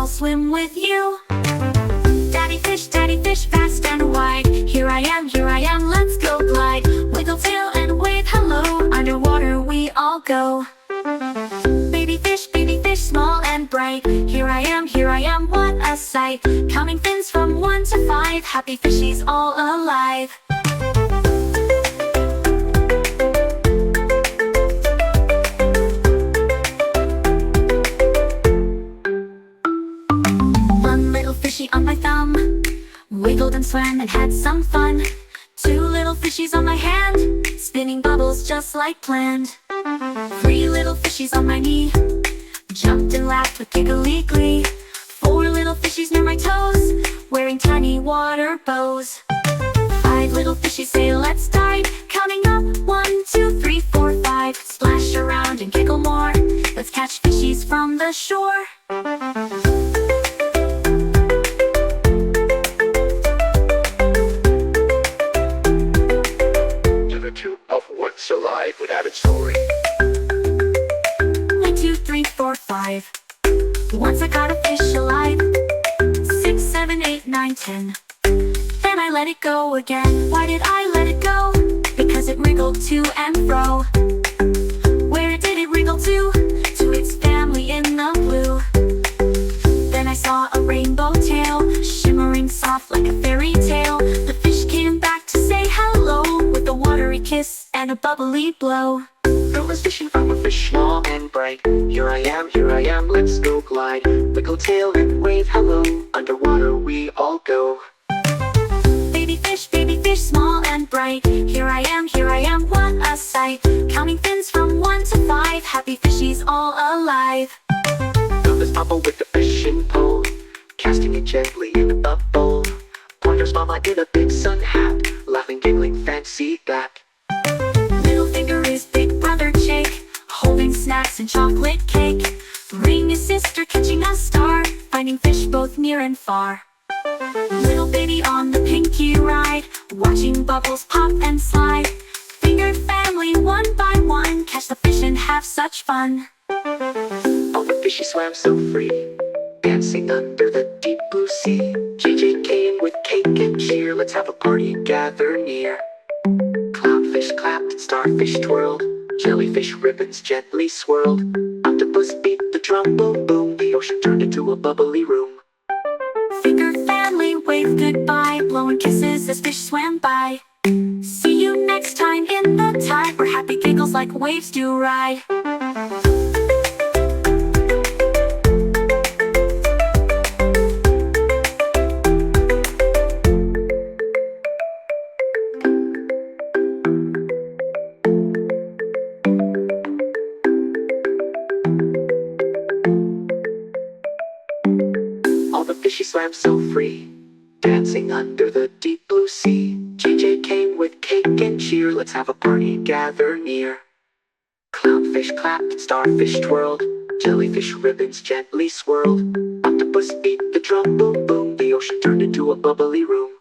I'll swim with you. Daddy fish, fast and wide. Here I am, let's go glide. Wiggle tail and wave hello. Underwater we all go. Baby fish, small and bright. Here I am, what a sight. Counting fins from 1 to 5. Happy fishies all alive. One little fishy on my thumb wiggled and swam and had some fun. 2 little fishies on my hand, spinning bubbles just like planned. 3 little fishies on my knee, jumped and laughed with giggly glee. 4 little fishies near my toes, wearing tiny water bows. 5 little fishies say let's dive, counting up 1, 2, 3, 4, 5. Splash around and giggle more, let's catch fishies from the shore. Alive without its story. 1, 2, 3, 4, 5. Once I caught a fish alive. 6, 7, 8, 9, 10. Then I let it go again. Why did I let it go? Because it wriggled to and fro. Where did it wriggle to? To its family in the blue. Then I saw a rainbow tail, shimmering soft like a fairy tale. The fish came back to say hello, with a watery kiss and a bubbly blow. I was fishing from a fish small and bright. Here I am, let's go glide. Wiggle tail and wave hello. Underwater we all go. Baby fish, small and bright. Here I am, what a sight. Counting fins from 1 to 5. Happy fishies all alive. Got this bubble with the fishing pole, casting it gently in a bowl. Pointer's mama in a big sun hat, laughing, giggling, fancy that. Middle finger is big brother Jake, holding snacks and chocolate cake. Ring is sister catching a star, finding fish both near and far. Little baby on the pinky ride, watching bubbles pop and slide. Fingered family 1 by 1, catch the fish and have such fun. All the fishies swam so free, dancing under the deep blue sea. JJ came with cake and cheer, let's have a party, gather near. Clownfish clapped, starfish twirled, jellyfish ribbons gently swirled. Octopus beat the drum, boom boom, the ocean turned into a bubbly room. Finger family waved goodbye, blowing kisses as fish swam by. See you next time in the tide, where happy giggles like waves do ride. All the fishies swam so free, dancing under the deep blue sea. JJ came with cake and cheer, let's have a party, gather near. Clownfish clapped, starfish twirled, jellyfish ribbons gently swirled. Octopus beat the drum, boom boom, the ocean turned into a bubbly room.